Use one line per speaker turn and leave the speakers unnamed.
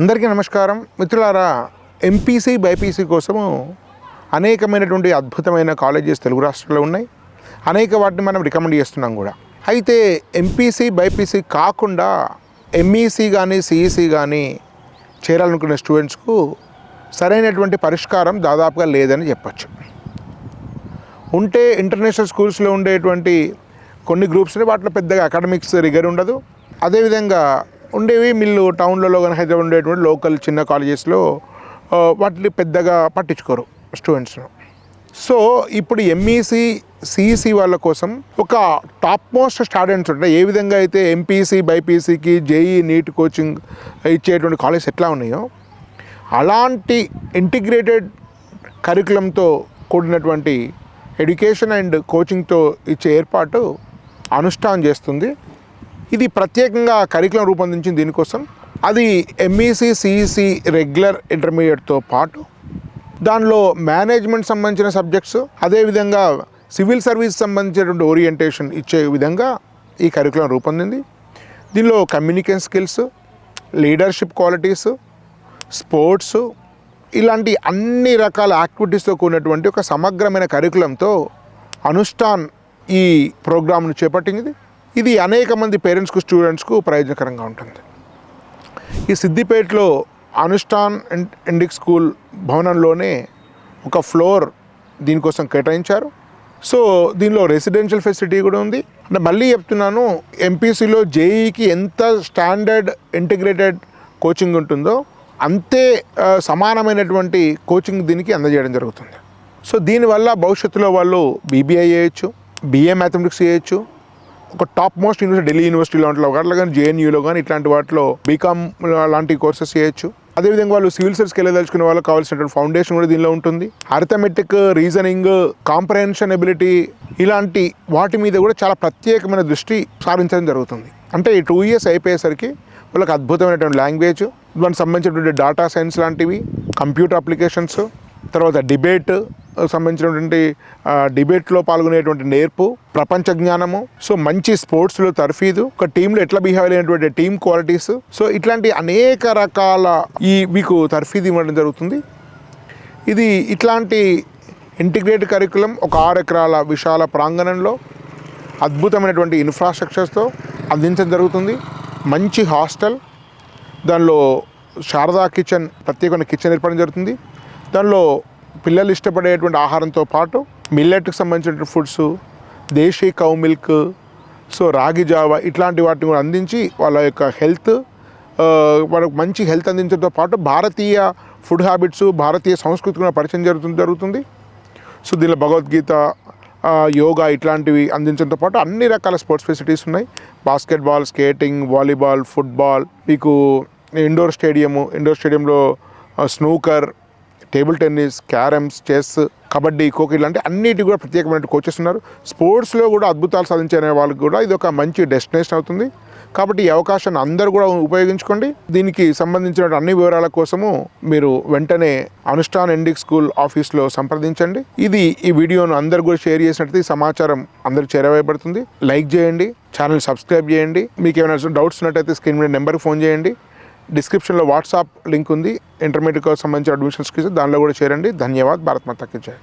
అందరికీ నమస్కారం మిత్రులారా. ఎంపీసీ బైపీసీ కోసము అనేకమైనటువంటి అద్భుతమైన కాలేజెస్ తెలుగు రాష్ట్రాల్లో ఉన్నాయి. అనేక వాటిని మనం రికమెండ్ చేస్తున్నాం కూడా. అయితే ఎంపీసీ బైపీసీ కాకుండా ఎంఈసీ కానీ సిఈసీ కానీ చేరాలనుకునే స్టూడెంట్స్కు సరైనటువంటి పరిష్కారం దాదాపుగా లేదని చెప్పచ్చు. ఉంటే ఇంటర్నేషనల్ స్కూల్స్లో ఉండేటువంటి కొన్ని గ్రూప్స్ని వాటిలో పెద్దగా అకాడమిక్స్ రిగర్ ఉండదు. అదేవిధంగా ఉండేవి మిల్లు టౌన్లలో కానీ హైదరాబాద్ ఉండేటువంటి లోకల్ చిన్న కాలేజెస్లో వాటిని పెద్దగా పట్టించుకోరు స్టూడెంట్స్ను. సో ఇప్పుడు ఎంఈసీ సిఈసీ వాళ్ళ కోసం ఒక టాప్ మోస్ట్ స్టూడెంట్స్ ఉంటాయి. ఏ విధంగా అయితే ఎంపీసీ బైపీసీకి జేఈ నీట్ కోచింగ్ ఇచ్చేటువంటి కాలేజ్ ఎట్లా ఉన్నాయో అలాంటి ఇంటిగ్రేటెడ్ కరికులంతో కూడినటువంటి ఎడ్యుకేషన్ అండ్ కోచింగ్తో ఇచ్చే ఏర్పాటు అనుష్ఠాన్ చేస్తుంది. ఇది ప్రత్యేకంగా కరికులం రూపొందించింది దీనికోసం. అది ఎంఈసీ సిఈసీ రెగ్యులర్ ఇంటర్మీడియట్తో పాటు దానిలో మేనేజ్మెంట్ సంబంధించిన సబ్జెక్ట్స్, అదేవిధంగా సివిల్ సర్వీస్ సంబంధించినటువంటి ఓరియంటేషన్ ఇచ్చే విధంగా ఈ కరికులం రూపొందింది. దీనిలో communication skills, leadership qualities, sports ఇలాంటి అన్ని రకాల యాక్టివిటీస్తో కూడినటువంటి ఒక సమగ్రమైన కరికులంతో అనుష్ఠాన్ ఈ ప్రోగ్రామ్ను చేపట్టింది. ఇది అనేక మంది పేరెంట్స్కు స్టూడెంట్స్కు ప్రయోజనకరంగా ఉంటుంది. ఈ సిద్దిపేటలో అనుష్ఠాన్ ఇండిక్ స్కూల్ భవనంలోనే ఒక ఫ్లోర్ దీనికోసం కేటాయించారు. సో దీనిలో రెసిడెన్షియల్ ఫెసిలిటీ కూడా ఉంది. అంటే మళ్ళీ చెప్తున్నాను, ఎంపీసీలో జేఈకి ఎంత స్టాండర్డ్ ఇంటిగ్రేటెడ్ కోచింగ్ ఉంటుందో అంతే సమానమైనటువంటి కోచింగ్ దీనికి అందజేయడం జరుగుతుంది. సో దీనివల్ల భవిష్యత్తులో వాళ్ళు బీబీఐ చేయొచ్చు, బిఏ మ్యాథమెటిక్స్ చేయొచ్చు, ఒక top most university Delhi university లాంటిలో కానీ జేఎన్యూలో కానీ ఇట్లాంటి వాటిలో బీకామ్ లాంటి కోర్సెస్ చేయొచ్చు. అదేవిధంగా వాళ్ళు సివిల్ సర్వీస్కి వెళ్ళదలుచుకునే వాళ్ళకి కావాల్సినటువంటి ఫౌండేషన్ కూడా దీనిలో ఉంటుంది. అరిథమెటిక్, రీజనింగ్, కాంప్రహెన్షన్ ఎబిలిటీ ఇలాంటి వాటి మీద కూడా చాలా ప్రత్యేకమైన దృష్టి సారించడం జరుగుతుంది. అంటే ఈ 2 years అయిపోయేసరికి వాళ్ళకి అద్భుతమైనటువంటి లాంగ్వేజ్, దానికి సంబంధించినటువంటి డేటా సైన్స్ లాంటివి, కంప్యూటర్ అప్లికేషన్స్, తర్వాత డిబేట్ సంబంధించినటువంటి డిబేట్లో పాల్గొనేటువంటి నేర్పు, ప్రపంచ జ్ఞానము, సో మంచి స్పోర్ట్స్లో తర్ఫీదు, ఒక టీంలో ఎట్లా బిహేవ్ అయినటువంటి టీమ్ క్వాలిటీస్, సో ఇట్లాంటి అనేక రకాల మీకు తర్ఫీదు ఇవ్వడం జరుగుతుంది. ఇది ఇట్లాంటి ఇంటిగ్రేటెడ్ కరికులం ఒక 6 ఎకరాల విశాల ప్రాంగణంలో అద్భుతమైనటువంటి ఇన్ఫ్రాస్ట్రక్చర్స్తో అందించడం జరుగుతుంది. మంచి హాస్టల్, దానిలో శారదా కిచెన్, ప్రత్యేకమైన కిచెన్ ఏర్పడడం జరుగుతుంది. దానిలో పిల్లలు ఇష్టపడేటువంటి ఆహారంతో పాటు మిల్లెట్కి సంబంధించిన ఫుడ్స్, దేశీ కౌ మిల్క్, సో రాగి జావా ఇట్లాంటి వాటిని కూడా అందించి వాళ్ళ యొక్క హెల్త్, వాళ్ళకి మంచి హెల్త్ అందించడంతో పాటు భారతీయ ఫుడ్ హ్యాబిట్స్, భారతీయ సంస్కృతి కూడా పరిచయం జరుగుతుంది. సో దీనిలో భగవద్గీత, యోగా ఇట్లాంటివి అందించడంతో పాటు అన్ని రకాల స్పోర్ట్స్ ఫెసిలిటీస్ ఉన్నాయి. బాస్కెట్బాల్, స్కేటింగ్, వాలీబాల్, ఫుట్బాల్, మీకు ఇండోర్ స్టేడియంలో snooker, table tennis, carroms, chess, kabaddi, kho kho ఇలాంటి అన్నిటి కూడా ప్రత్యేకమైన కోచెస్ ఉన్నారు. స్పోర్ట్స్లో కూడా అద్భుతాలు సాధించే వాళ్ళకి కూడా ఇది ఒక మంచి డెస్టినేషన్ అవుతుంది. కాబట్టి ఈ అవకాశాన్ని అందరూ కూడా ఉపయోగించుకోండి. దీనికి సంబంధించిన అన్ని వివరాల కోసము మీరు వెంటనే అనుష్ఠాన్ ఇండిక్ స్కూల్ ఆఫీస్లో సంప్రదించండి. ఈ వీడియోను అందరు కూడా షేర్ చేసినట్టు ఈ సమాచారం అందరికి చేరవేయబడుతుంది. లైక్ చేయండి, ఛానల్ సబ్స్క్రైబ్ చేయండి. మీకు ఏమైనా డౌట్స్ ఉన్నట్టయితే స్క్రీన్ మీద నెంబర్కి ఫోన్ చేయండి. డిస్క్రిప్షన్లో వాట్సాప్ లింక్ ఉంది, ఇంటర్మీడియట్కి సంబంధించిన అడ్మిషన్స్కి, దానిలో కూడా చేరండి. ధన్యవాద్. భారత్ మాతా కీ జై.